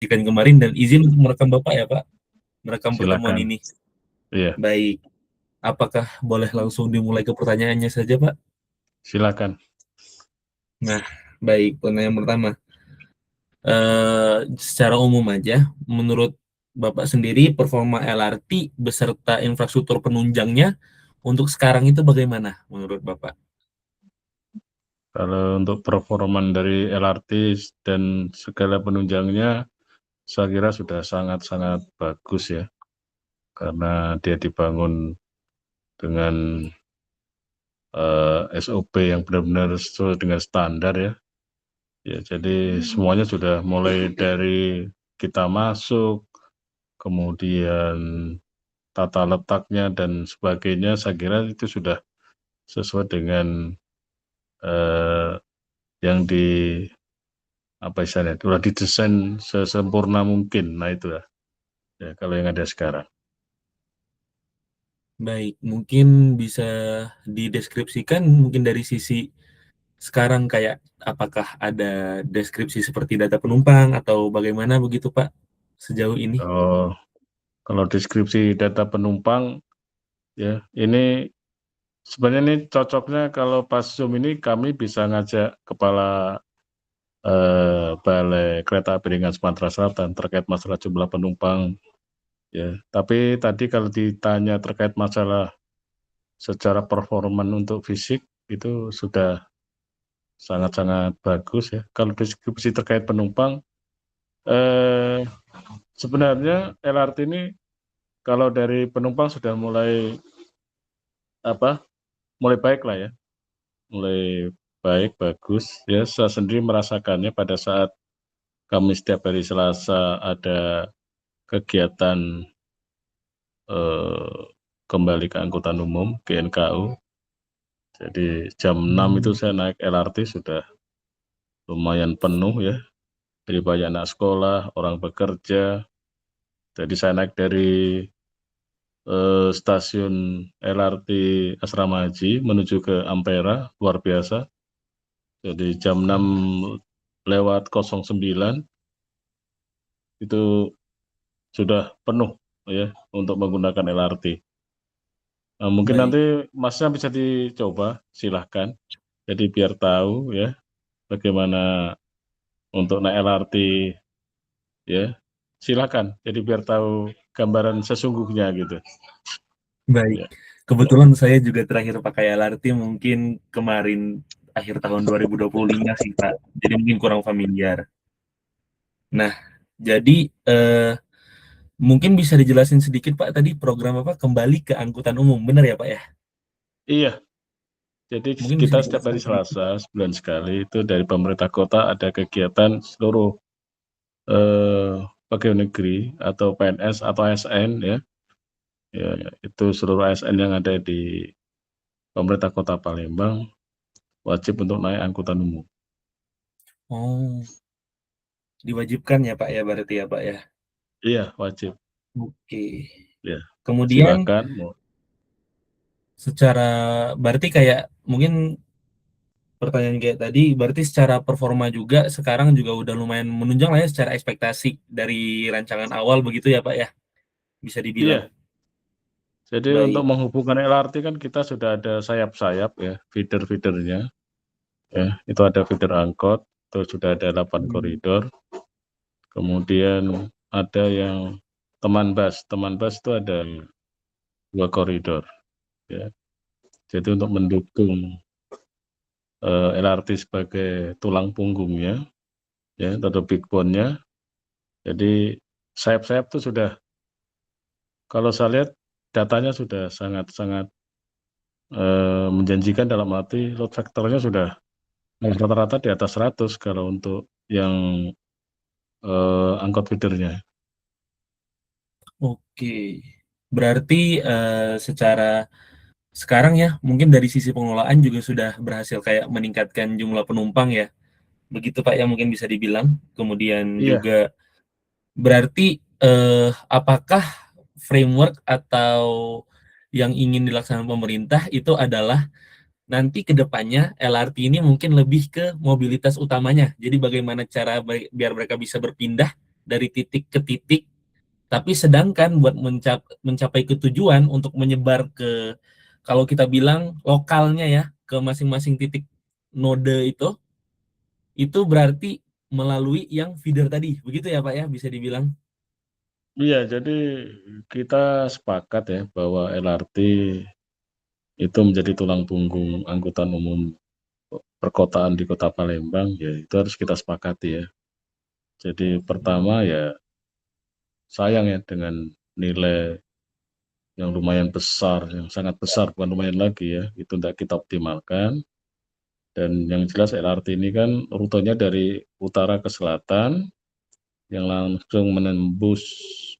Ikan kemarin dan izin untuk merekam Bapak ya Pak, merekam pertemuan Silakan. ini. Iya, Baik, apakah boleh langsung dimulai ke pertanyaannya saja Pak? silakan. Nah, baik, pertanyaan pertama. Secara umum aja, menurut Bapak sendiri performa LRT beserta infrastruktur penunjangnya untuk sekarang itu bagaimana menurut Bapak? Kalau untuk performan dari LRT dan segala penunjangnya, saya kira sudah sangat-sangat bagus ya, karena dia dibangun dengan SOP yang benar-benar sesuai dengan standar ya. Ya, jadi semuanya sudah mulai dari kita masuk, kemudian tata letaknya dan sebagainya, saya kira itu sudah sesuai dengan eh, yang di apa istilahnya, sudah didesain sesempurna mungkin. Nah itu ya kalau yang ada sekarang. Baik, mungkin bisa dideskripsikan mungkin dari sisi sekarang kayak apakah ada deskripsi seperti data penumpang atau bagaimana begitu Pak sejauh ini? Oh, kalau deskripsi data penumpang ya ini sebenarnya ini cocoknya kalau pas Zoom ini kami bisa ngajak kepala Balai Kereta Api Ringan Sumatera Selatan terkait masalah jumlah penumpang ya. Tapi tadi kalau ditanya terkait masalah secara performan untuk fisik itu sudah sangat-sangat bagus ya. Kalau deskripsi terkait penumpang, eh, sebenarnya LRT ini kalau dari penumpang sudah mulai apa, mulai baik lah ya, mulai baik bagus ya. Saya sendiri merasakannya pada saat kami setiap hari Selasa ada kegiatan eh, kembali ke angkutan umum GNKU. Jadi jam 6 itu saya naik LRT sudah lumayan penuh ya. Jadi banyak anak sekolah, orang bekerja. Jadi saya naik dari stasiun LRT Asrama Haji menuju ke Ampera, luar biasa. Jadi jam 6 lewat 09 itu sudah penuh ya untuk menggunakan LRT. Nah, mungkin Baik, nanti Masnya bisa dicoba, silahkan. Jadi biar tahu ya bagaimana untuk naik LRT ya, silahkan. Jadi biar tahu gambaran sesungguhnya gitu. baik. Ya. Kebetulan saya juga terakhir pakai LRT mungkin kemarin akhir tahun 2025 sih Pak. Jadi mungkin kurang familiar. Nah, jadi mungkin bisa dijelasin sedikit Pak tadi program apa kembali ke angkutan umum, benar ya Pak ya? Iya, jadi Mungkin bisa kita setiap dijelaskan hari sedikit. Selasa sebulan sekali itu dari pemerintah kota ada kegiatan seluruh eh, pegawai negeri atau PNS atau ASN ya, ya itu seluruh ASN yang ada di pemerintah kota Palembang wajib untuk naik angkutan umum. Oh, diwajibkan ya Pak ya berarti ya Pak ya. Iya wajib Oke. ya. Kemudian Silakan. secara berarti kayak mungkin pertanyaan kayak tadi berarti secara performa juga sekarang juga udah lumayan menunjang lah ya secara ekspektasi dari rancangan awal begitu ya Pak ya. Bisa dibilang. Iya, jadi untuk Baik. menghubungkan LRT kan kita sudah ada sayap-sayap ya, feeder-feedernya. Ya, itu ada feeder angkot, terus sudah ada 8 Hmm. koridor. Kemudian ada yang teman bus itu ada 2 koridor. Ya. Jadi untuk mendukung LRT sebagai tulang punggungnya, ya, atau backbone-nya. Jadi sayap-sayap itu sudah, kalau saya lihat datanya sudah sangat-sangat menjanjikan dalam arti load factor-nya sudah rata-rata di atas 100 kalau untuk yang angkot feedernya. Oke. Berarti secara sekarang ya mungkin dari sisi pengelolaan juga sudah berhasil kayak meningkatkan jumlah penumpang ya. Begitu Pak ya mungkin bisa dibilang. Kemudian Iya, juga berarti apakah framework atau yang ingin dilaksanakan pemerintah itu adalah nanti ke depannya LRT ini mungkin lebih ke mobilitas utamanya. Jadi bagaimana cara biar mereka bisa berpindah dari titik ke titik, tapi sedangkan buat mencapai ke tujuan untuk menyebar ke, kalau kita bilang lokalnya ya, ke masing-masing titik node itu berarti melalui yang feeder tadi, begitu ya Pak ya, bisa dibilang? Iya, jadi kita sepakat ya bahwa LRT itu menjadi tulang punggung angkutan umum perkotaan di Kota Palembang, ya itu harus kita sepakati ya. Jadi pertama ya sayang ya dengan nilai yang lumayan besar, yang sangat besar, bukan lumayan lagi ya, itu tidak kita optimalkan. Dan yang jelas LRT ini kan rutenya dari utara ke selatan, yang langsung menembus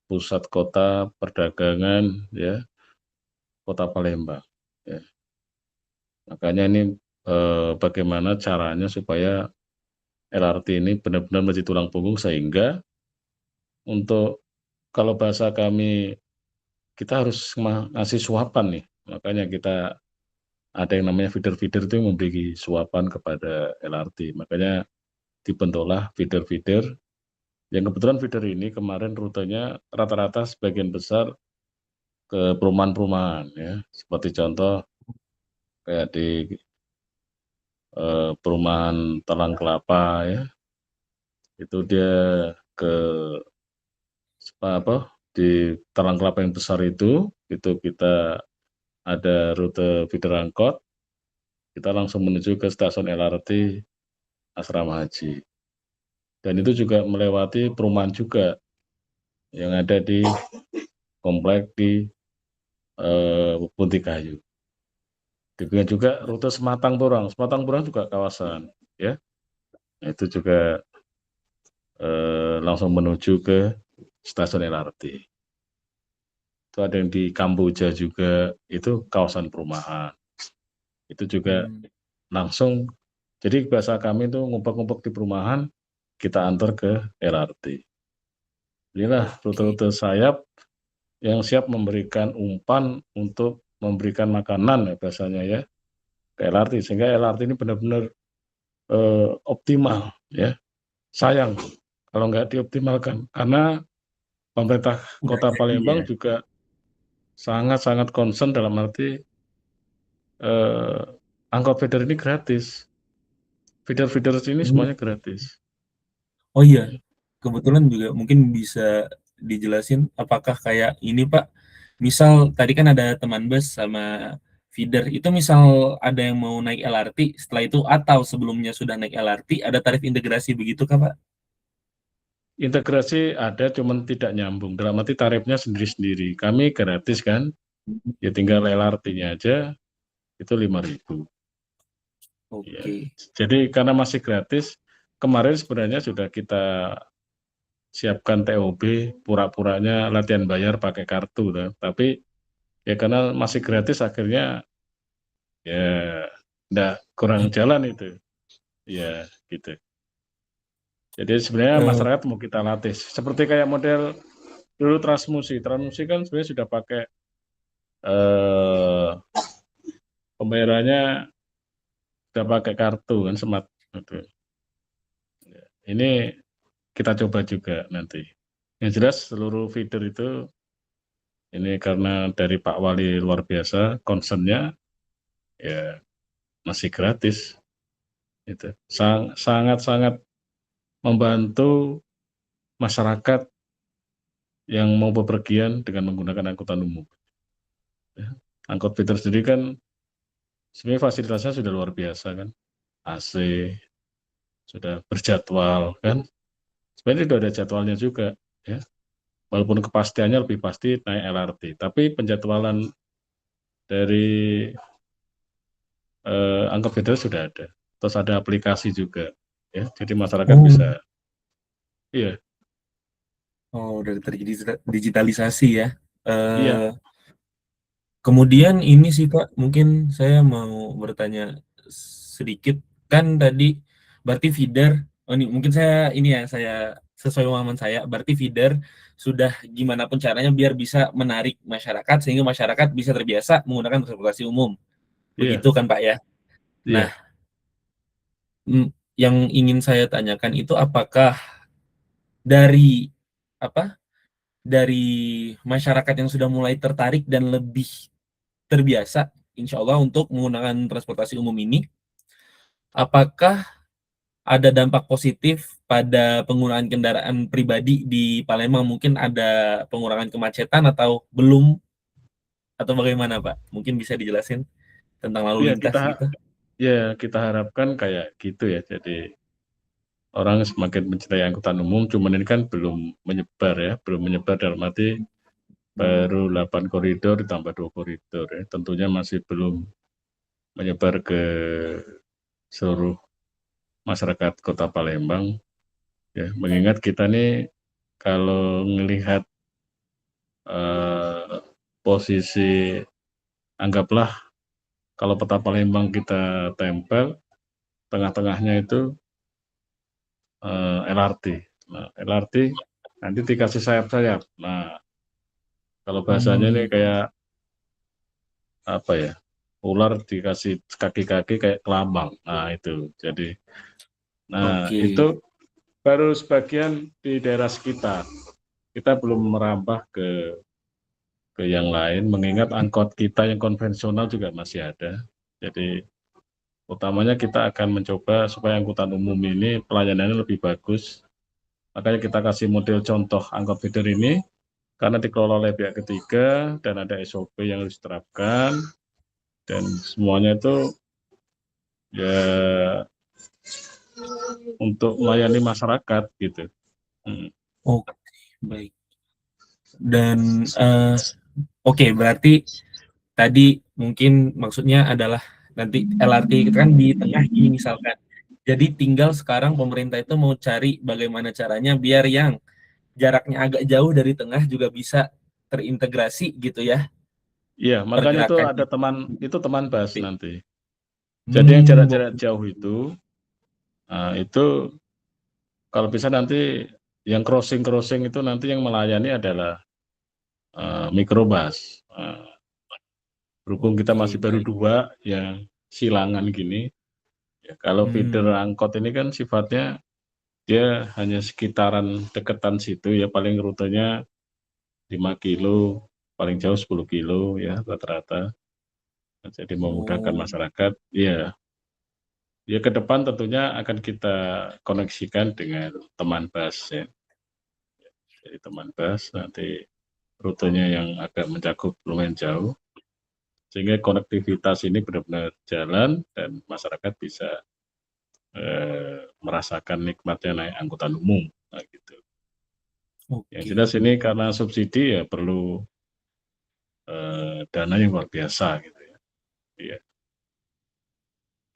pusat kota perdagangan ya, Kota Palembang. Ya. Makanya ini bagaimana caranya supaya LRT ini benar-benar menjadi tulang punggung sehingga untuk kalau bahasa kami kita harus ngasih suapan nih. Makanya kita ada yang namanya feeder-feeder itu yang memberi suapan kepada LRT. Makanya dibentuklah feeder-feeder. Yang kebetulan feeder ini kemarin rutenya rata-rata sebagian besar ke perumahan-perumahan ya. Seperti contoh kayak di perumahan Talang Kelapa ya. Itu dia ke apa di Talang Kelapa yang besar itu kita ada rute feeder angkot, kita langsung menuju ke stasiun LRT Asrama Haji. Dan itu juga melewati perumahan juga yang ada di komplek di Punti Kayu. Demikian juga rute Sematang Borang. Sematang Borang juga kawasan, ya. Itu juga langsung menuju ke stasiun LRT. Itu ada yang di Kamboja juga, itu kawasan perumahan. Itu juga langsung, jadi bahasa kami itu ngumpuk-ngumpuk di perumahan, kita antar ke LRT. Inilah Oke. rute-rute sayap yang siap memberikan umpan untuk memberikan makanan ya bahasanya ya ke LRT, sehingga LRT ini benar-benar optimal ya. Sayang kalau nggak dioptimalkan karena pemerintah Nggak Kota jadi ya. Palembang juga sangat-sangat concern dalam arti eh, angkot feeder ini gratis. Feeder-feeder ini Hmm. semuanya gratis. Oh iya, kebetulan juga mungkin bisa dijelasin apakah kayak ini Pak, misal tadi kan ada teman bus sama feeder, itu misal ada yang mau naik LRT, setelah itu atau sebelumnya sudah naik LRT, ada tarif integrasi begitu kah Pak? Integrasi ada, cuman tidak nyambung. Dalam arti tarifnya sendiri-sendiri. Kami gratis kan, ya tinggal Hmm. LRT-nya aja itu 5.000. Ya. Oke. Jadi karena masih gratis, kemarin sebenarnya sudah kita siapkan TOB, pura-puranya latihan bayar pakai kartu, kan. Tapi ya karena masih gratis akhirnya ya enggak kurang jalan itu. Ya gitu. Jadi sebenarnya Eh, masyarakat mau kita latih. Seperti kayak model dulu Transmusi. Transmusi kan sebenarnya sudah pakai eh, pembayarannya sudah pakai kartu kan smart. Gitu. Ini kita coba juga nanti. Yang jelas seluruh feeder itu ini karena dari Pak Wali luar biasa concernnya ya masih gratis. Itu sangat-sangat membantu masyarakat yang mau bepergian dengan menggunakan angkutan umum. Ya. Angkot feeder sendiri kan sebenarnya fasilitasnya sudah luar biasa kan, AC, sudah berjadwal kan. Sebenarnya sudah ada jadwalnya juga ya. Walaupun kepastiannya lebih pasti naik LRT, tapi penjadwalan dari angkot feeder sudah ada. Terus ada aplikasi juga ya. Jadi masyarakat oh, bisa iya, udah terjadi digitalisasi ya. iya, Eh, Kemudian ini sih Pak, mungkin saya mau bertanya sedikit, kan tadi berarti feeder, oh ini mungkin saya ini ya, saya sesuai pemahaman saya, berarti feeder sudah gimana pun caranya biar bisa menarik masyarakat sehingga masyarakat bisa terbiasa menggunakan transportasi umum. iya, Begitu kan Pak ya? Nah, iya. yang ingin saya tanyakan itu apakah dari apa, dari masyarakat yang sudah mulai tertarik dan lebih terbiasa, insya Allah untuk menggunakan transportasi umum ini, apakah ada dampak positif pada penggunaan kendaraan pribadi di Palembang? Mungkin ada pengurangan kemacetan atau belum, atau bagaimana Pak? Mungkin bisa dijelasin tentang lalu Ya lintas kita gitu. kita harapkan kayak gitu ya. Jadi orang semakin mencintai angkutan umum, cuman ini kan belum menyebar ya, belum menyebar dalam arti baru 8 koridor ditambah 2 koridor ya. Tentunya masih belum menyebar ke seluruh masyarakat Kota Palembang ya. Mengingat kita nih kalau melihat posisi, anggaplah kalau peta Palembang kita tempel, tengah-tengahnya itu LRT. Nah, LRT nanti dikasih sayap-sayap. Nah, kalau bahasanya ini Hmm, kayak apa ya? Ular dikasih kaki-kaki kayak kelambang. Nah, itu. Jadi, nah oke. itu baru sebagian di daerah sekitar. Kita belum merambah ke yang lain, mengingat angkot kita yang konvensional juga masih ada. Jadi, utamanya kita akan mencoba supaya angkutan umum ini pelayanannya lebih bagus. Makanya kita kasih model contoh angkot feeder ini, karena dikelola oleh pihak ketiga dan ada SOP yang harus diterapkan, dan semuanya itu ya untuk melayani masyarakat gitu. Hmm. Oke, baik. Dan oke, berarti tadi mungkin maksudnya adalah nanti LRT itu kan di tengah ini misalkan. Jadi tinggal sekarang pemerintah itu mau cari bagaimana caranya biar yang jaraknya agak jauh dari tengah juga bisa terintegrasi gitu ya, Iya, makanya itu pergerakan ada teman, itu teman bus itu. nanti. Jadi yang Hmm, jarak-jarak jauh itu kalau bisa nanti yang crossing-crossing itu nanti yang melayani adalah mikrobus. Berhubung kita oke, masih baru baik. 2 yang silangan gini, ya kalau feeder Hmm, angkot ini kan sifatnya dia hanya sekitaran deketan situ ya, paling rutenya 5 kilo, paling jauh 10 kilo ya rata-rata. Nah, jadi memudahkan oh, masyarakat. Ya, ya ke depan tentunya akan kita koneksikan dengan teman bus ya. Jadi teman bus nanti rutenya yang agak mencakup lumayan jauh, sehingga konektivitas ini benar-benar jalan dan masyarakat bisa merasakan nikmatnya naik angkutan umum. Nah, gitu. Yang oke. jelas ini karena subsidi ya perlu dana yang luar biasa gitu ya. Iya.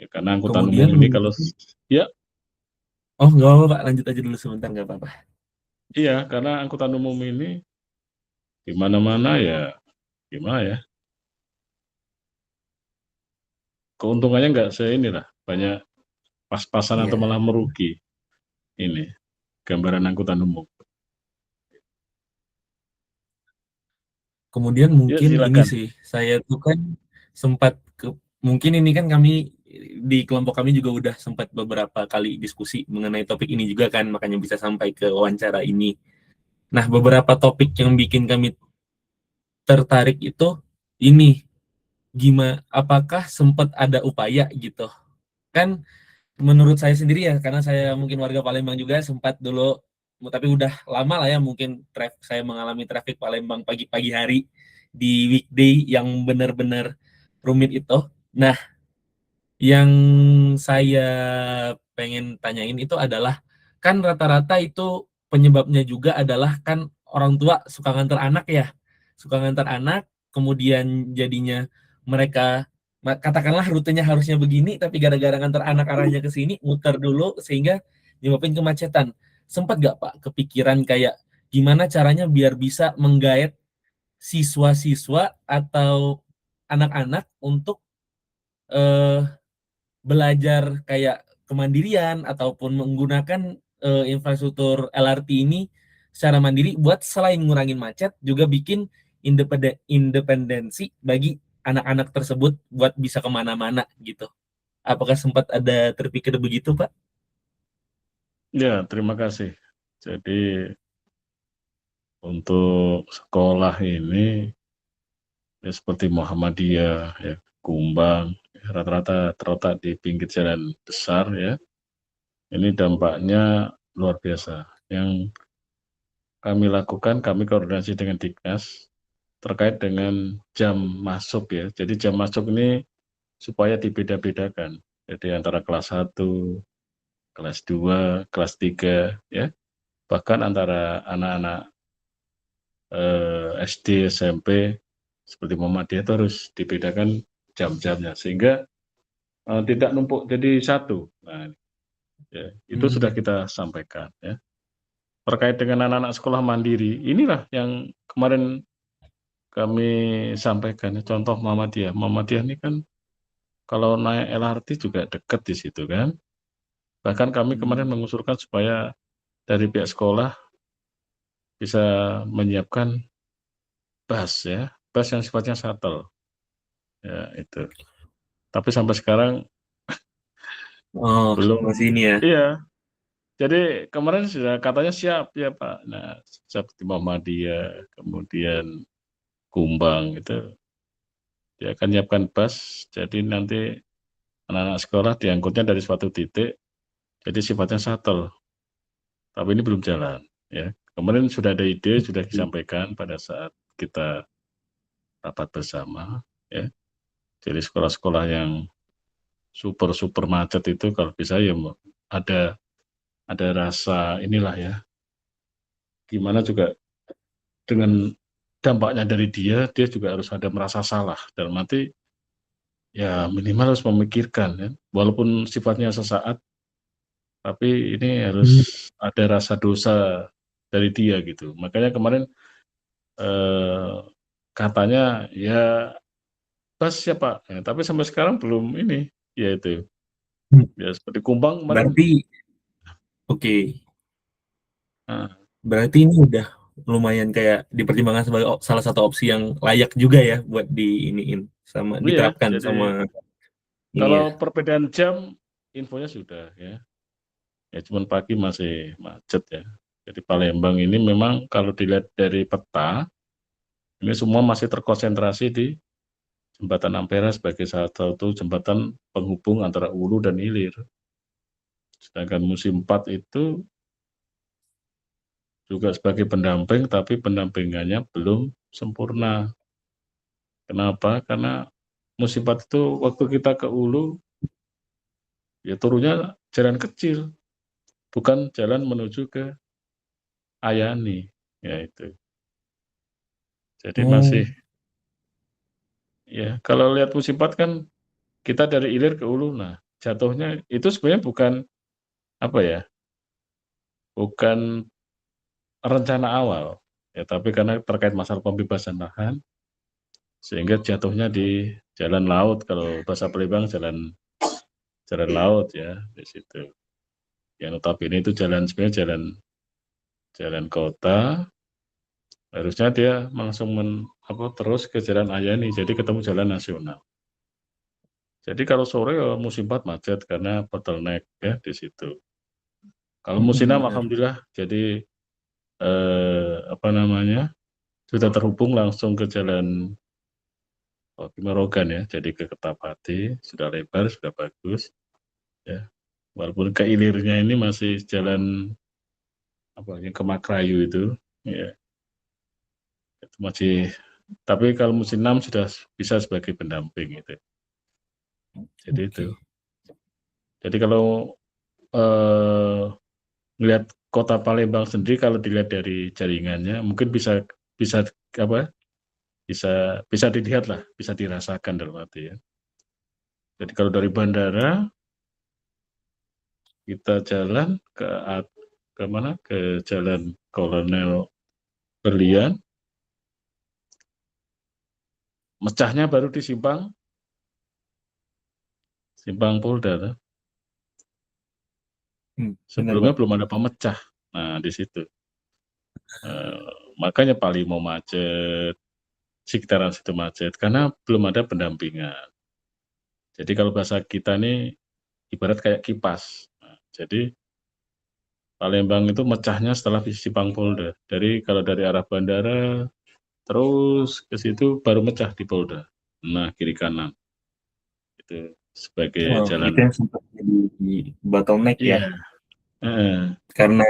Ya, karena angkutan umum Kemudian ini kalau mungkin, ya oh nggak apa-apa Pak, lanjut aja dulu sebentar nggak apa-apa. iya, karena angkutan umum ini di mana-mana ya gimana ya, keuntungannya nggak seinilah, banyak pas-pasan atau Iya. malah merugi ini gambaran angkutan umum. Kemudian Ya mungkin ini silakan. sih, saya tuh kan sempat ke, mungkin ini kan kami di kelompok kami juga udah sempat beberapa kali diskusi mengenai topik ini juga kan, makanya bisa sampai ke wawancara ini. Nah, beberapa topik yang bikin kami tertarik itu ini, gimana, apakah sempat ada upaya gitu? Kan menurut saya sendiri ya, karena saya mungkin warga Palembang juga sempat dulu, tapi udah lama lah ya mungkin saya mengalami traffic Palembang pagi-pagi hari di weekday yang benar-benar rumit itu. Nah, yang saya pengen tanyain itu adalah, kan rata-rata itu penyebabnya juga adalah kan orang tua suka nganter anak ya, suka nganter anak, kemudian jadinya mereka katakanlah rutenya harusnya begini, tapi gara-gara nganter anak arahnya ke sini, muter dulu sehingga nyebabin kemacetan. Sempat gak Pak kepikiran kayak gimana caranya biar bisa menggait siswa-siswa atau anak-anak untuk eh, belajar kayak kemandirian ataupun menggunakan infrastruktur LRT ini secara mandiri buat selain ngurangin macet juga bikin independensi bagi anak-anak tersebut buat bisa kemana-mana gitu. Apakah sempat ada terpikir begitu, Pak? Ya terima kasih. Jadi untuk sekolah ini ya seperti Muhammadiyah, ya, Kumbang, rata-rata terletak di pinggir jalan besar ya. Ini dampaknya luar biasa. Yang kami lakukan, kami koordinasi dengan Dinas terkait dengan jam masuk ya. Jadi jam masuk ini supaya dibeda-bedakan. Jadi antara kelas 1, kelas 2, kelas 3 ya. Bahkan antara anak-anak SD, SMP seperti Muhammadiyah itu harus dibedakan jam-jamnya sehingga tidak numpuk jadi satu. Nah, ya, itu sudah Hmm. kita sampaikan ya. Terkait dengan anak-anak sekolah mandiri, inilah yang kemarin kami sampaikan ya, contoh Muhammadiyah. Muhammadiyah ini kan kalau naik LRT juga dekat di situ kan. Bahkan kami kemarin Hmm. mengusulkan supaya dari pihak sekolah bisa menyiapkan bus ya, bus yang sifatnya shuttle. Ya, itu. Tapi sampai sekarang Oh, belum. masih ini ya. Iya, jadi kemarin sudah katanya siap ya Pak. Nah, seperti Muhammadiyah, kemudian Kumbang itu dia akan menyiapkan bus. Jadi nanti anak-anak sekolah diangkutnya dari suatu titik, jadi sifatnya shuttle. Tapi ini belum jalan. Ya, kemarin sudah ada ide, sudah disampaikan pada saat kita rapat bersama. Ya, jadi sekolah-sekolah yang super super macet itu kalau bisa ya ada ada rasa inilah ya. Gimana juga dengan dampaknya dari dia, dia juga harus ada merasa salah. Dalam arti, ya minimal harus memikirkan ya. Walaupun sifatnya sesaat, tapi ini harus Hmm. ada rasa dosa dari dia gitu. Makanya kemarin eh, katanya ya pas siapa, ya, tapi sampai sekarang belum ini, yaitu ya seperti Kumbang kemarin. Berarti oke. Nah, Berarti ini udah lumayan kayak dipertimbangkan sebagai salah satu opsi yang layak juga ya buat diiniin sama iya, diterapkan jadi sama ini kalau ya. perbedaan jam, infonya sudah ya. Ya cuman pagi masih macet ya. Jadi Palembang ini memang kalau dilihat dari peta, ini semua masih terkonsentrasi di Jembatan Ampera sebagai salah satu jembatan penghubung antara Hulu dan Hilir. Sedangkan musim 4 itu juga sebagai pendamping, tapi pendampingannya belum sempurna. Kenapa? Karena musim 4 itu waktu kita ke Hulu, ya turunnya jalan kecil, bukan jalan menuju ke Ayani. Ya itu. Jadi masih, Oh, ya kalau lihat musim 4 kan kita dari Ilir ke Hulu, nah jatuhnya itu sebenarnya bukan apa ya, bukan rencana awal, ya tapi karena terkait masalah pembebasan lahan, sehingga jatuhnya di jalan laut, kalau bahasa Palembang jalan jalan laut ya di situ. Yang notabene itu jalan sebenarnya jalan jalan kota, harusnya dia langsung terus ke Jalan Ayani, jadi ketemu jalan nasional. Jadi kalau sore ya musim 4 macet karena bottleneck ya di situ. Kalau musim 6 benar. alhamdulillah jadi apa namanya, sudah terhubung langsung ke jalan Kimarogan ya, jadi ke Kertapati, sudah lebar, sudah bagus ya. Walaupun ke ilirnya ini masih jalan apa yang ke Makrayu itu, ya itu masih. Tapi kalau musim 6 sudah bisa sebagai pendamping itu. Jadi itu. Oke. Jadi kalau eh, melihat kota Palembang sendiri, kalau dilihat dari jaringannya, mungkin bisa bisa apa? Bisa dilihat lah, bisa dirasakan dalam arti ya. Jadi kalau dari bandara kita jalan ke mana? Ke Jalan Kolonel Berlian, mecahnya baru di Simpang Polda. Tuh. Benar, Sebelumnya Pak. belum ada pemecah. Nah, di situ. Eh, makanya paling mau macet, sekitaran situ macet, karena belum ada pendampingan. Jadi kalau bahasa kita ini ibarat kayak kipas. Nah, jadi Palembang itu mecahnya setelah di Simpang Polda. Dari kalau dari arah bandara terus ke situ baru mecah di Polda. Nah, kiri kanan itu sebagai Oh, itu jalan. yang sempat jadi bottleneck ya, Iya, heeh. karena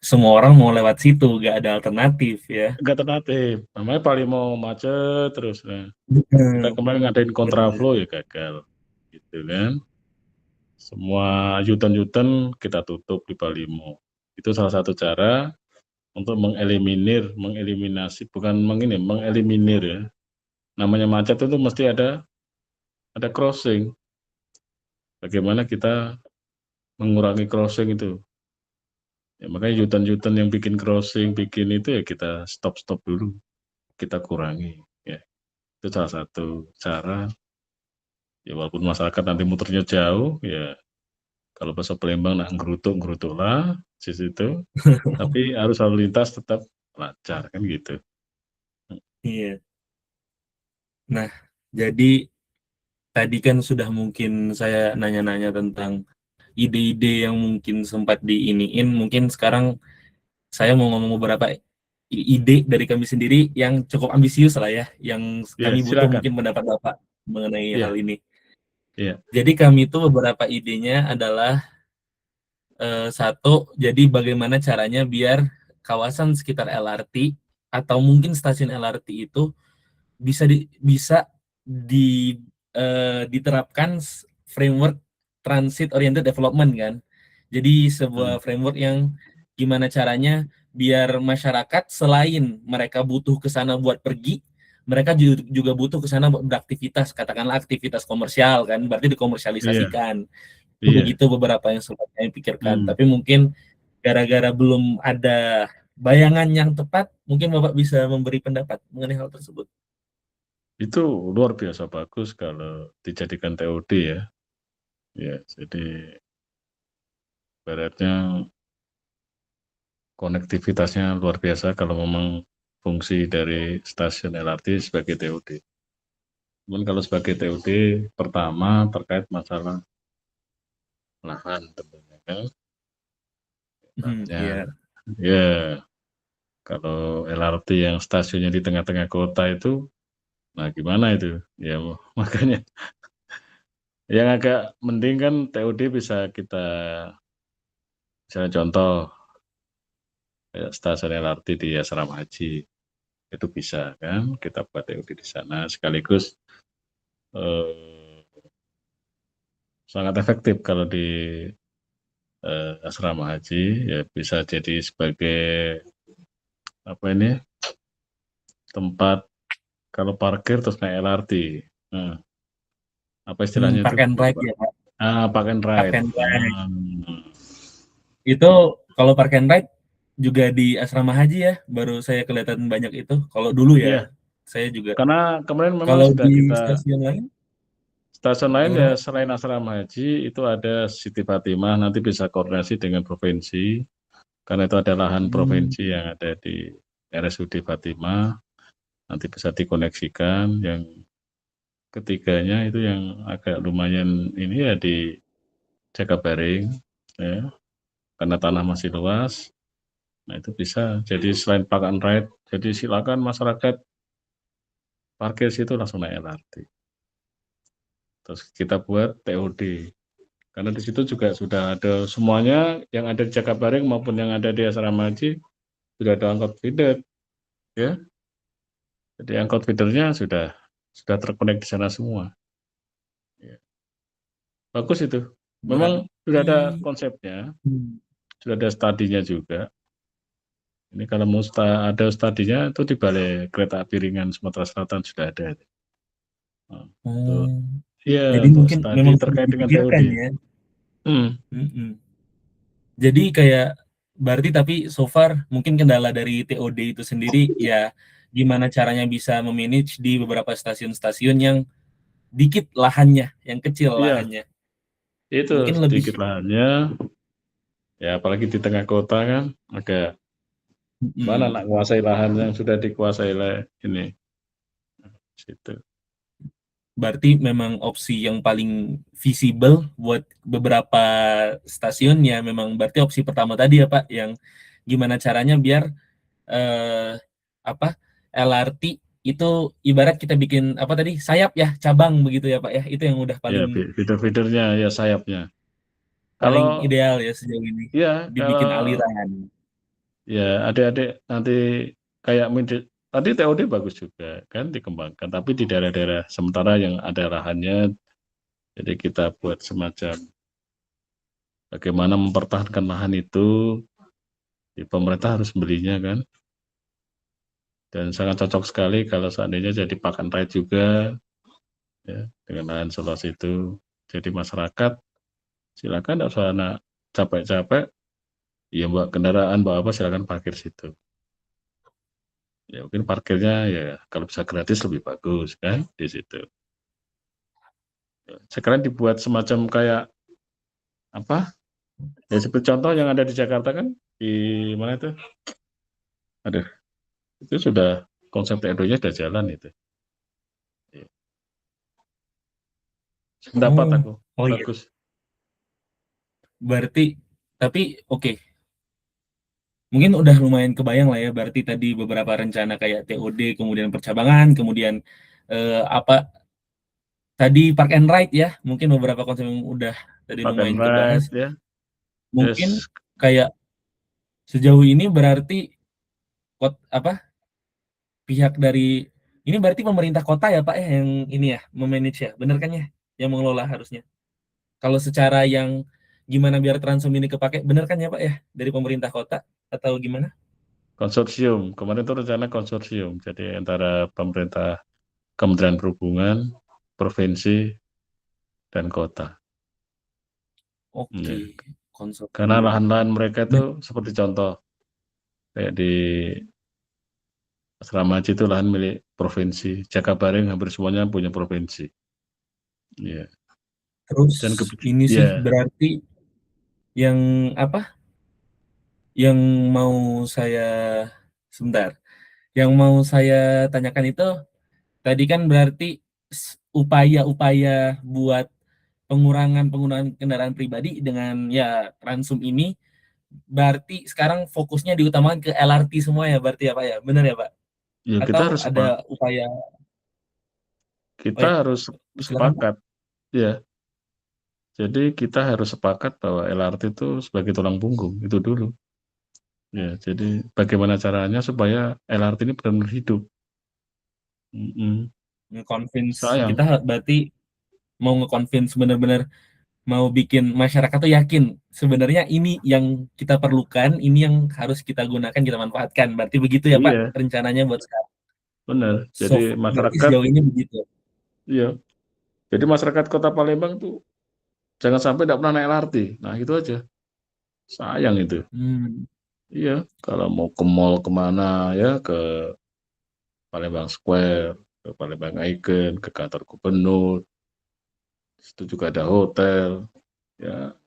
semua orang mau lewat situ, gak ada alternatif ya. Nggak ternatif. Namanya paling mau macet terus. Nah, kita Hmm, kemarin ngadain benar. kontraflow ya gagal. Gitu kan. Semua Yutan-Yutan kita tutup di Palimo. Itu salah satu cara untuk mengeliminasi, bukan mengeliminir ya. Namanya macet itu mesti ada crossing. Bagaimana kita mengurangi crossing itu? Ya, makanya Yutan-Yutan yang bikin crossing, bikin itu ya kita stop dulu, kita kurangi. Ya, itu salah satu cara. Ya walaupun masyarakat nanti muternya jauh, ya kalau bahasa Palembang nah ngerutuk lah di situ. Tapi arus lalu lintas tetap lancar kan gitu. Iya. Nah, jadi tadi kan sudah mungkin saya nanya-nanya tentang ide-ide yang mungkin sempat diiniin. Mungkin sekarang saya mau ngomong beberapa ide dari kami sendiri yang cukup ambisius lah ya, yang Ya, kami butuh silakan. mungkin pendapat Bapak mengenai hal Iya, ini. iya. Jadi kami itu beberapa idenya adalah satu, jadi bagaimana caranya biar kawasan sekitar LRT atau mungkin stasiun LRT itu bisa diterapkan framework transit oriented development kan. Jadi Hmm. sebuah framework yang gimana caranya biar masyarakat selain mereka butuh ke sana buat pergi, mereka juga butuh ke sana buat beraktivitas, katakanlah aktivitas komersial kan, berarti Iya, dikomersialisasikan. iya. Begitu beberapa yang sempat saya pikirkan, Hmm. tapi mungkin gara-gara belum ada bayangan yang tepat, mungkin Bapak bisa memberi pendapat mengenai hal tersebut. Itu luar biasa bagus kalau dijadikan TOD ya. Ya, jadi baratnya konektivitasnya luar biasa kalau memang fungsi dari stasiun LRT sebagai TOD. Cuman kalau sebagai TOD, pertama terkait masalah lahan tentunya kan. Lahannya, Iya. ya kalau LRT yang stasiunnya di tengah-tengah kota itu, nah gimana itu? Ya makanya yang agak mending kan TOD bisa kita, misalnya contoh kayak stasiun LRT di Asrama Haji itu bisa kan kita buat TOD di sana sekaligus eh, sangat efektif kalau di Asrama Haji ya bisa jadi sebagai apa ini tempat kalau parkir terus naik LRT. Nah, apa istilahnya itu? Park and ride Lupa. ya, Pak. Ah, park and Park ride. and ride. Hmm. Itu kalau park and ride juga di asrama haji ya, baru saya kelihatan banyak itu. Kalau dulu ya, Iya, saya juga. karena kemarin memang Kalau sudah di kita stasiun lain, stasiun lain gimana ya Pak? selain Asrama Haji itu ada Siti Fatimah nanti bisa koordinasi dengan provinsi karena itu ada lahan Hmm. provinsi yang ada di RSUD Fatimah nanti bisa dikoneksikan. Yang ketiganya itu yang agak lumayan ini ya di Jakabaring ya karena tanah masih luas. Nah itu bisa jadi selain park and ride jadi silakan masyarakat parkir situ langsung naik LRT. Terus kita buat TOD karena di situ juga sudah ada semuanya yang ada di Jakabaring maupun yang ada di Asrama Haji sudah ada angkot feeder ya. Jadi angkot feedernya sudah terkonek di sana semua. Ya. Bagus itu. Memang sudah ada Berarti konsepnya, hmm. sudah ada studinya juga. Ini kalau mau ada studinya itu di Balai Kereta Api Ringan Sumatera Selatan sudah ada. Nah, untuk Oh, iya jadi untuk mungkin studi memang sudah terkait dengan TOD. dipikirkan ya. Hmm, Mm-mm. Jadi kayak berarti tapi so far mungkin kendala dari TOD itu sendiri ya gimana caranya bisa memanage di beberapa stasiun-stasiun yang dikit lahannya, yang kecil iya, lahannya. itu Mungkin lebih sedikit lahannya. Ya apalagi di tengah kota kan agak mana mm, nak menguasai lahan yang sudah dikuasai oleh ini situ. berarti memang opsi yang paling visible buat beberapa stasiun ya memang berarti opsi pertama tadi ya Pak, yang gimana caranya biar eh, apa LRT itu ibarat kita bikin apa tadi sayap ya cabang begitu ya Pak ya, itu yang udah Ya, paling feeder-feedernya ya sayapnya. paling Kalau ideal ya sejauh ini ya dibikin kalau aliran. ya adik-adik nanti kayak tadi TOD bagus juga kan dikembangkan, tapi di daerah-daerah sementara yang ada lahannya, jadi kita buat semacam bagaimana mempertahankan lahan itu, ya pemerintah harus belinya kan, dan sangat cocok sekali kalau seandainya jadi pakan ride juga ya dengan lahan seluas itu. Jadi masyarakat silakan tidak usah anak capek-capek, ya bawa kendaraan bawa apa silakan parkir situ. Ya mungkin parkirnya ya kalau bisa gratis lebih bagus kan di situ. Sekarang dibuat semacam kayak apa? Ya seperti contoh yang ada di Jakarta kan di mana itu? Aduh, itu sudah konsep TNO-nya sudah jalan itu. Ya, pendapat Oh, aku oh iya. bagus. Berarti tapi oke. Mungkin udah lumayan kebayang lah ya. Berarti tadi beberapa rencana kayak TOD, kemudian percabangan, kemudian apa tadi park and ride ya. Mungkin beberapa konsep yang udah tadi Park and lumayan kebahas. ride ya. Mungkin Yes, kayak sejauh ini berarti apa pihak dari ini berarti pemerintah kota ya Pak ya yang ini ya memanage ya. Bener kan ya? Yang mengelola harusnya. Kalau secara yang gimana biar Transum ini kepake, bener kan ya Pak ya? Dari pemerintah kota atau gimana? konsorsium. Kemarin itu rencana konsorsium. Jadi antara pemerintah Kementerian Perhubungan, provinsi dan kota. Oke, Ya. Karena konsorsium. lahan-lahan mereka itu Nah, seperti contoh kayak di Asrama Haji itu lahan milik provinsi. Jakabaring hampir semuanya punya provinsi. Ya. terus Dan ini sih ya berarti yang apa? Yang mau saya sebentar. Yang mau saya tanyakan itu tadi kan berarti upaya-upaya buat pengurangan penggunaan kendaraan pribadi dengan ya Transum ini berarti sekarang fokusnya diutamakan ke LRT semua ya berarti ya Pak ya. Benar ya Pak? ya kita Atau harus ada upaya oh kita ya, harus silakan Pak. sepakat ya. Jadi kita harus sepakat bahwa LRT itu sebagai tulang punggung itu dulu. Ya, jadi bagaimana caranya supaya LRT ini benar-benar hidup. Mm-mm. Nge-convince kita Sayang. berarti mau nge-convince benar-benar mau bikin masyarakat tuh yakin sebenarnya ini yang kita perlukan, ini yang harus kita gunakan, kita manfaatkan. Berarti begitu ya Pak Iya, rencananya buat sekarang. benar. So, Jadi berarti masyarakat, sejauh ini begitu. iya. Jadi masyarakat Kota Palembang tuh jangan sampai tidak pernah naik LRT. Nah, itu aja. Sayang itu. Hmm. Iya, kalau mau ke mall kemana ya ke Palembang Square, ke Palembang Icon, ke kantor gubernur, itu juga ada hotel, ya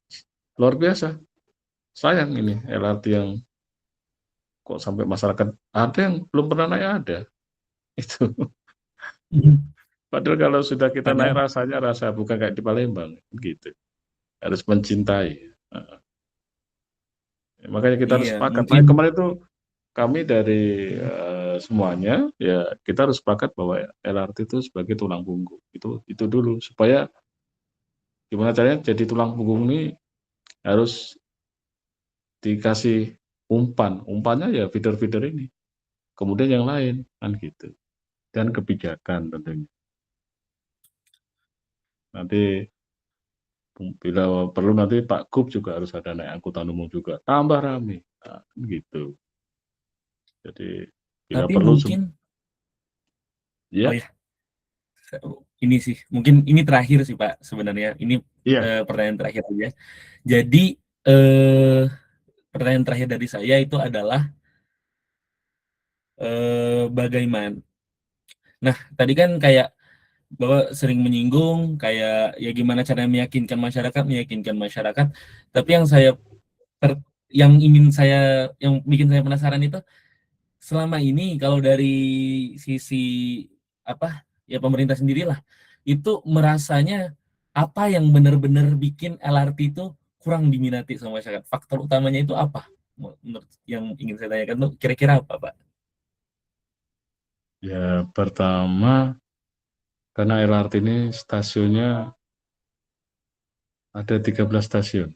luar biasa. Sayang ini LRT yang kok sampai masyarakat ada yang belum pernah naik ada. Itu. Padahal kalau sudah kita naik Padahal rasanya rasa bukan kayak di Palembang gitu. Harus mencintai. Nah, makanya kita harus iya sepakat. mungkin Nah, kemarin itu kami dari semuanya ya kita harus sepakat bahwa LRT itu sebagai tulang punggung. Itu dulu supaya gimana caranya jadi tulang punggung ini harus dikasih umpan. Umpannya ya feeder-feeder ini. Kemudian yang lain kan gitu. Dan kebijakan tentunya. Nanti bila perlu nanti Pak Gub juga harus ada naik angkutan umum juga. Tambah rame. Nah, gitu. Jadi bila tapi perlu mungkin oh ya, ya ini sih mungkin ini terakhir sih Pak sebenarnya. Ini iya, pertanyaan terakhir aja. Jadi eh pertanyaan terakhir dari saya itu adalah bagaimana. Nah, tadi kan kayak bahwa sering menyinggung kayak ya gimana cara meyakinkan masyarakat. Tapi ter- yang ingin saya yang bikin saya penasaran itu selama ini kalau dari sisi apa ya pemerintah sendirilah itu merasanya apa yang benar-benar bikin LRT itu kurang diminati sama masyarakat? Faktor utamanya itu apa? Menurut yang ingin saya tanyakan tuh kira-kira apa, Pak? Ya, pertama karena LRT ini stasiunnya ada 13 stasiun,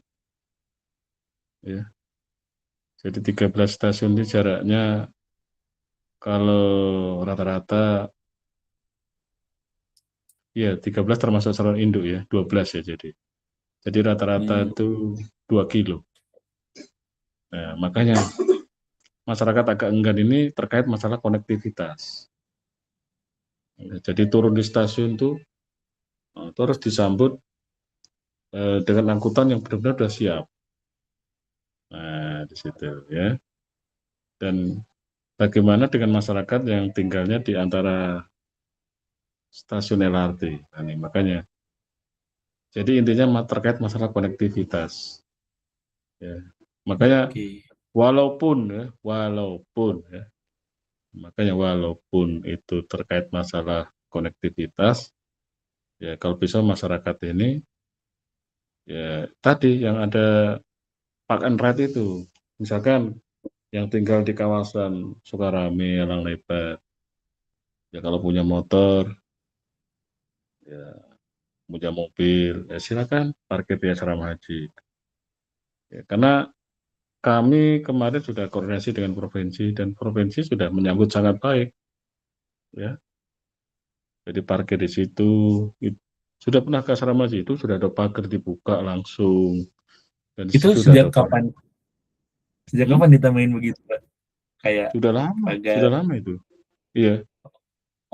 ya. Jadi 13 stasiun ini jaraknya kalau rata-rata ya 13 termasuk saluran induk ya, 12 ya jadi. Jadi rata-rata Hmm, itu 2 kilo. Nah, makanya masyarakat agak enggan ini terkait masalah konektivitas. Nah, jadi turun di stasiun tuh terus disambut dengan angkutan yang benar-benar sudah siap. Nah, di situ ya. Dan bagaimana dengan masyarakat yang tinggalnya di antara stasiun LRT? Nah, ini makanya. Jadi intinya terkait masalah konektivitas. Ya. Makanya oke. walaupun ya, makanya walaupun itu terkait masalah konektivitas, ya kalau bisa masyarakat ini ya tadi yang ada park and ride itu, misalkan yang tinggal di kawasan Sukarame, Elang Lebar, ya kalau punya motor, ya punya mobil, ya silakan parkir di asrama haji. Ya, karena kami kemarin sudah koordinasi dengan provinsi dan provinsi sudah menyambut sangat baik, ya. Jadi parkir di situ. Sudah pernah ke asrama haji itu sudah ada pagar dibuka langsung dan di Itu situ sudah ada parkir. sejak Hmm? kapan ditambahin begitu, Pak? Kayak Sudah pagar. lama itu. Iya.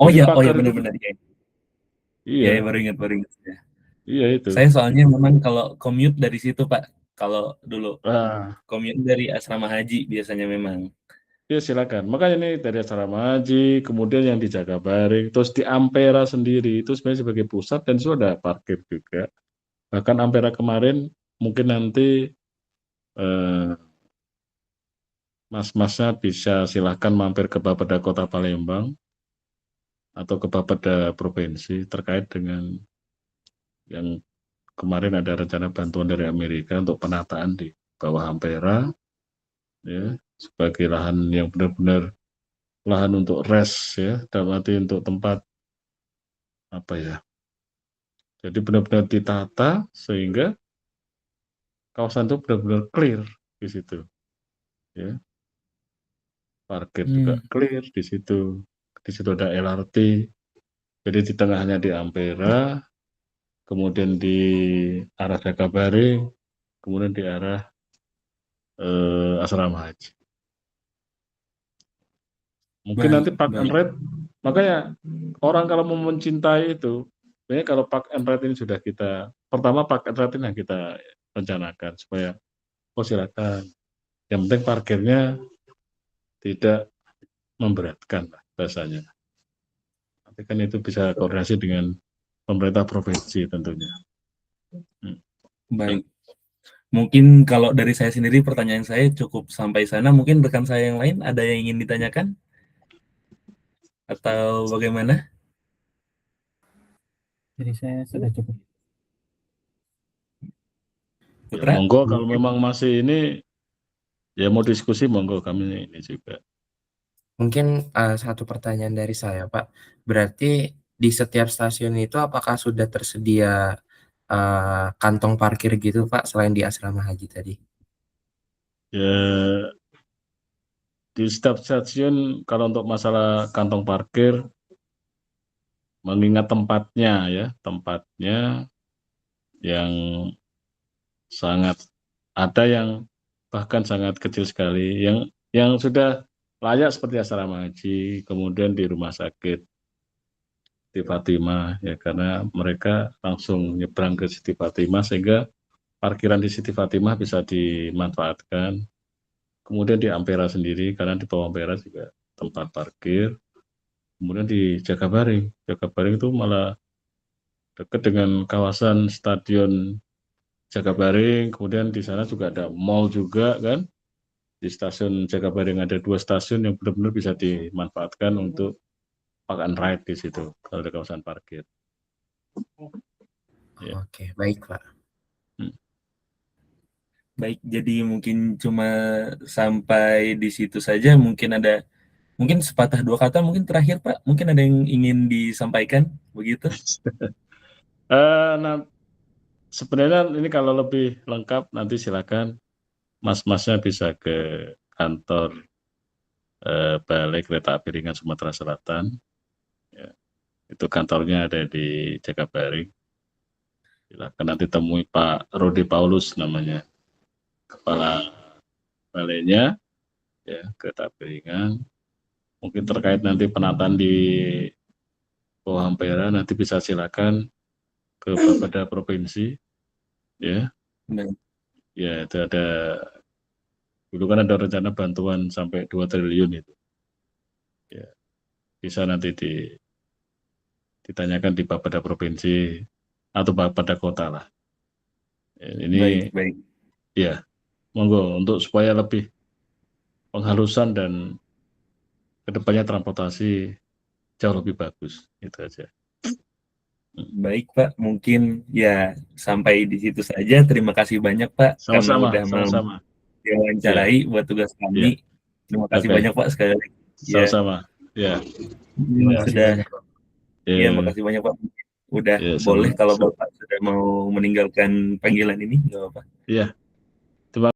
Jadi Oh ya pagar itu, benar-benar ya. Ya, ya iya, baru ingat ya. iya itu. Saya soalnya memang kalau commute dari situ, Pak. Kalau dulu Nah, commute dari asrama haji biasanya memang. ya silakan. Makanya ini dari asrama haji, kemudian yang di Jagabaring, terus di Ampera sendiri itu sebenarnya sebagai pusat dan sudah parkir juga. Bahkan Ampera kemarin mungkin nanti eh, mas-masnya bisa silahkan mampir ke Bapeda Kota Palembang atau ke Bapeda Provinsi terkait dengan yang kemarin ada rencana bantuan dari Amerika untuk penataan di bawah Ampera, ya, sebagai lahan yang benar-benar lahan untuk rest ya, dalam arti untuk tempat apa ya, jadi benar-benar ditata sehingga kawasan itu benar-benar clear di situ, ya. Parkir juga Hmm, clear di situ. Di situ ada LRT. Jadi di tengahnya di Ampera, kemudian di arah Jakabaring, kemudian di arah Asrama Haji. Mungkin nanti baik, Park and baik. Ride, makanya orang kalau mau mencintai itu, sebenarnya kalau Park and Ride ini sudah kita, pertama Park and Ride ini yang kita rencanakan supaya, oh silakan. Yang penting parkirnya tidak memberatkan lah bahasanya. Tapi kan itu bisa koordinasi dengan pemerintah provinsi tentunya. Hmm. Baik. Mungkin kalau dari saya sendiri pertanyaan saya cukup sampai sana. Mungkin rekan saya yang lain ada yang ingin ditanyakan atau bagaimana? Jadi saya sudah cukup. Ya Putra? monggo kalau memang masih ini, ya mau diskusi monggo kami ini juga. Mungkin, satu pertanyaan dari saya, Pak. Berarti di setiap stasiun itu apakah sudah tersedia, kantong parkir gitu, Pak, selain di asrama haji tadi? Ya di setiap stasiun kalau untuk masalah kantong parkir, mengingat tempatnya yang sangat ada yang bahkan sangat kecil sekali, yang sudah layak seperti asrama haji, kemudian di rumah sakit Siti Fatimah ya karena mereka langsung nyebrang ke Siti Fatimah sehingga parkiran di Siti Fatimah bisa dimanfaatkan. Kemudian di Ampera sendiri karena di bawah Ampera juga tempat parkir. Kemudian di Jakabaring, Jakabaring itu malah dekat dengan kawasan Stadion Jakabaring. Kemudian di sana juga ada mall juga kan. Di stasiun Jakabaring ada 2 stasiun yang benar-benar bisa dimanfaatkan untuk park and ride di situ kalau ada kawasan parkir. Ya. Oke, baik Pak. Baik, jadi mungkin cuma sampai di situ saja. Mungkin sepatah dua kata mungkin terakhir Pak. Mungkin ada yang ingin disampaikan begitu? Nah, sebenarnya ini kalau lebih lengkap nanti silakan mas-masnya bisa ke kantor Balai Kereta Api Ringan Sumatera Selatan. Ya, itu kantornya ada di Jakabaring. Silakan nanti temui Pak Rudi Paulus namanya, kepala balainya, ya Kereta Api Ringan. Mungkin terkait nanti penataan di Bawah Ampera nanti bisa silakan ke Bapeda Provinsi, ya. Baik. Ya itu ada, dulu kan ada rencana bantuan sampai 2 triliun itu. Ya, bisa nanti ditanyakan di Bapeda Provinsi atau Bapeda Kota lah. Ya, ini Baik. ya monggo untuk supaya lebih penghalusan dan kedepannya transportasi jauh lebih bagus, itu aja. Baik Pak, mungkin ya sampai di situ saja. Terima kasih banyak Pak karena Sama-sama, udah mau sama-sama. Ya, diwawancarai buat tugas ya, kami. Terima kasih oke, banyak Pak sekali lagi. Ya, sama-sama. Ya, Terima ini kasih sudah. banyak Pak. Iya, ya, makasih banyak Pak. Udah ya, boleh sama. kalau Bapak sudah mau meninggalkan panggilan ini, nggak apa-apa. Ya,